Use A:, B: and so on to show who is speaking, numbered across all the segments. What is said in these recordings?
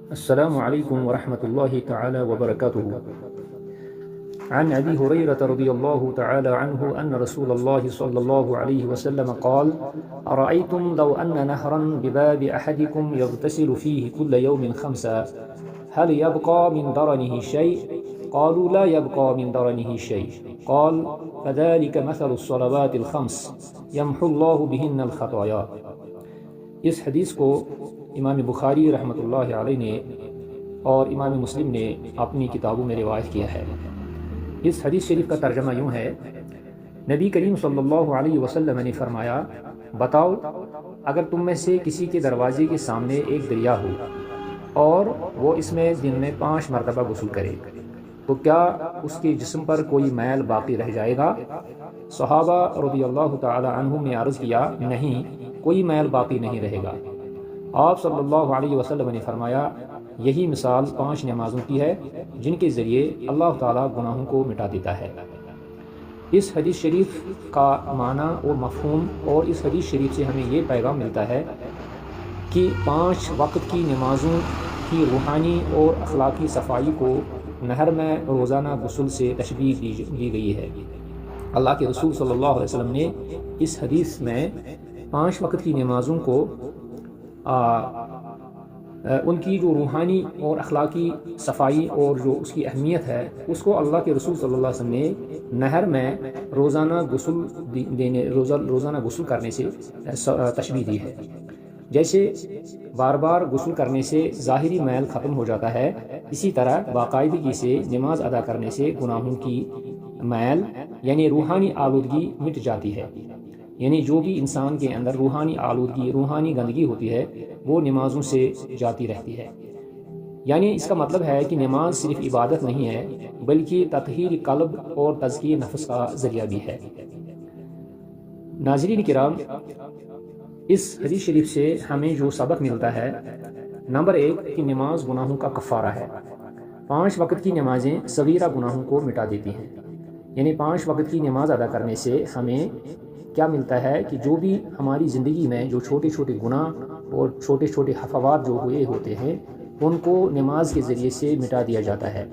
A: السلام عليكم ورحمة الله تعالى وبركاته. عن أبي هريرة رضي الله تعالى عنه أن رسول الله صلى الله عليه وسلم قال: أرأيتم لو أن نهرا بباب أحدكم يغتسل فيه كل يوم 5 هل يبقى من درنه شيء؟ قالوا: لا يبقى من درنه شيء. قال: فذلك مثل الصلوات الخمس يمحو الله بهن الخطايا. اس حدیث کو امام بخاری رحمۃ اللہ علیہ نے اور امام مسلم نے اپنی کتابوں میں روایت کیا ہے۔ اس حدیث شریف کا ترجمہ یوں ہے: نبی کریم صلی اللہ علیہ وسلم نے فرمایا، بتاؤ اگر تم میں سے کسی کے دروازے کے سامنے ایک دریا ہو اور وہ اس میں دن میں 5 مرتبہ غسل کرے تو کیا اس کے جسم پر کوئی میل باقی رہ جائے گا؟ صحابہ رضی اللہ تعالی عنہم نے عرض کیا، نہیں، کوئی میل باقی نہیں رہے گا۔ آپ صلی اللہ علیہ وسلم نے فرمایا، یہی مثال 5 نمازوں کی ہے جن کے ذریعے اللہ تعالیٰ گناہوں کو مٹا دیتا ہے۔ اس حدیث شریف کا معنی اور مفہوم اور اس حدیث شریف سے ہمیں یہ پیغام ملتا ہے کہ 5 وقت کی نمازوں کی روحانی اور اخلاقی صفائی کو نہر میں روزانہ غسل سے تشبیہ دی گئی ہے۔ اللہ کے رسول صلی اللہ علیہ وسلم نے اس حدیث میں 5 وقت کی نمازوں کو ان کی جو روحانی اور اخلاقی صفائی اور جو اس کی اہمیت ہے اس کو اللہ کے رسول صلی اللہ علیہ وسلم نے نہر میں روزانہ غسل کرنے سے تشبیہ دی ہے۔ جیسے بار بار غسل کرنے سے ظاہری میل ختم ہو جاتا ہے، اسی طرح باقاعدگی سے نماز ادا کرنے سے گناہوں کی میل یعنی روحانی آلودگی مٹ جاتی ہے۔ یعنی جو بھی انسان کے اندر روحانی آلودگی، روحانی گندگی ہوتی ہے وہ نمازوں سے جاتی رہتی ہے۔ یعنی اس کا مطلب ہے کہ نماز صرف عبادت نہیں ہے بلکہ تطہیر قلب اور تزکیہ نفس کا ذریعہ بھی ہے۔ ناظرین کرام، اس حدیث شریف سے ہمیں جو سبق ملتا ہے، نمبر 1 کہ نماز گناہوں کا کفارہ ہے۔ 5 وقت کی نمازیں صغیرہ گناہوں کو مٹا دیتی ہیں۔ یعنی 5 وقت کی نماز ادا کرنے سے ہمیں کیا ملتا ہے کہ جو بھی ہماری زندگی میں جو چھوٹے چھوٹے گناہ اور چھوٹے چھوٹے حفوات جو ہوئے ہوتے ہیں ان کو نماز کے ذریعے سے مٹا دیا جاتا ہے۔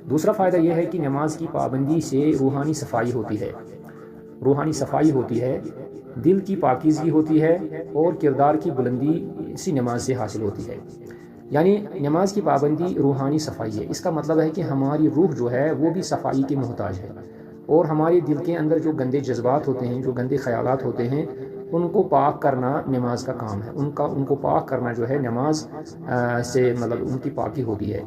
A: دوسرا فائدہ یہ ہے کہ نماز کی پابندی سے روحانی صفائی ہوتی ہے، روحانی صفائی ہوتی ہے، دل کی پاکیزگی ہوتی ہے اور کردار کی بلندی اسی نماز سے حاصل ہوتی ہے۔ یعنی نماز کی پابندی روحانی صفائی ہے۔ اس کا مطلب ہے کہ ہماری روح جو ہے وہ بھی صفائی کی محتاج ہے، اور ہمارے دل کے اندر جو گندے جذبات ہوتے ہیں، جو گندے خیالات ہوتے ہیں، ان کو پاک کرنا نماز کا کام ہے۔ ان کو پاک کرنا جو ہے نماز سے مطلب ان کی پاکی ہوتی ہے۔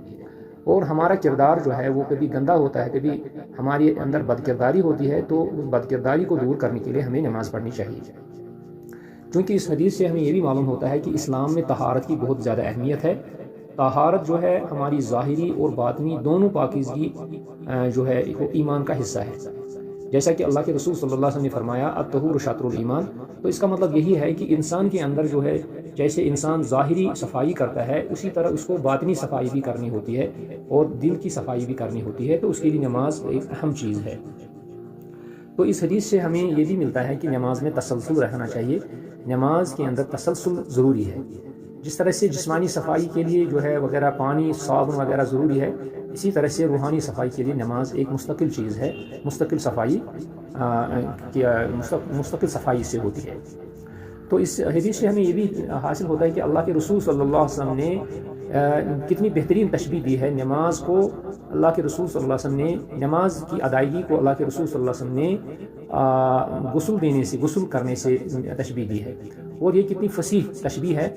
A: اور ہمارا کردار جو ہے وہ کبھی گندا ہوتا ہے، کبھی ہمارے اندر بد کرداری ہوتی ہے، تو اس بد کرداری کو دور کرنے کے لیے ہمیں نماز پڑھنی چاہیے۔ چونکہ اس حدیث سے ہمیں یہ بھی معلوم ہوتا ہے کہ اسلام میں طہارت کی بہت زیادہ اہمیت ہے۔ طہارت جو ہے ہماری ظاہری اور باطنی دونوں پاکیزگی جو ہے وہ ایمان کا حصہ ہے۔ جیسا کہ اللہ کے رسول صلی اللہ علیہ وسلم نے فرمایا، الطہور شطر الایمان، تو اس کا مطلب یہی ہے کہ انسان کے اندر جو ہے جیسے انسان ظاہری صفائی کرتا ہے اسی طرح اس کو باطنی صفائی بھی کرنی ہوتی ہے اور دل کی صفائی بھی کرنی ہوتی ہے، تو اس کے لیے نماز ایک اہم چیز ہے۔ تو اس حدیث سے ہمیں یہ بھی ملتا ہے کہ نماز میں تسلسل رہنا چاہیے، نماز کے اندر تسلسل ضروری ہے۔ جس طرح سے جسمانی صفائی کے لیے جو ہے وغیرہ پانی، صابن وغیرہ ضروری ہے، اسی طرح سے روحانی صفائی کے لیے نماز ایک مستقل چیز ہے، مستقل صفائی سے ہوتی ہے۔ تو اس حدیث سے ہمیں یہ بھی حاصل ہوتا ہے کہ اللہ کے رسول صلی اللہ علیہ وسلم نے کتنی بہترین تشبیہ دی ہے نماز کو۔ اللہ کے رسول صلی اللہ علیہ وسلم نے نماز کی ادائیگی کو اللہ کے رسول صلی اللہ علیہ وسلم نے غسل کرنے سے تشبیہ دی ہے، اور یہ کتنی فصیح تشبیہ ہے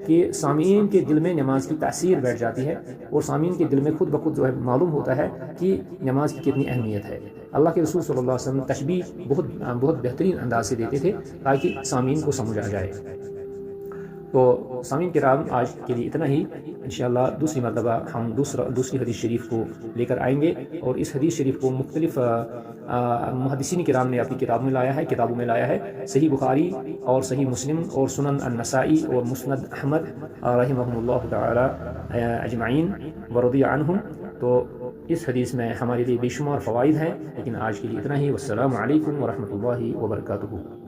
A: کہ سامعین کے دل میں نماز کی تاثیر بیٹھ جاتی ہے، اور سامعین کے دل میں خود بخود جو ہے معلوم ہوتا ہے کہ نماز کی کتنی اہمیت ہے۔ اللہ کے رسول صلی اللہ علیہ وسلم تشبیہ بہت بہترین انداز سے دیتے تھے تاکہ سامعین کو سمجھ آ جائے۔ تو سامعین کرام، آج کے لیے اتنا ہی۔ انشاءاللہ دوسری مرتبہ ہم دوسری حدیث شریف کو لے کر آئیں گے، اور اس حدیث شریف کو مختلف محدثین کرام نے اپنی کتابوں میں لایا ہے، صحیح بخاری اور صحیح مسلم اور سنن النسائی اور مسند احمد رحمہم اللہ تعالی اجمعین ورضی عنہم۔ تو اس حدیث میں ہمارے لیے بے شمار فوائد ہیں، لیکن آج کے لیے اتنا ہی۔ والسلام علیکم ورحمۃ اللہ وبرکاتہ۔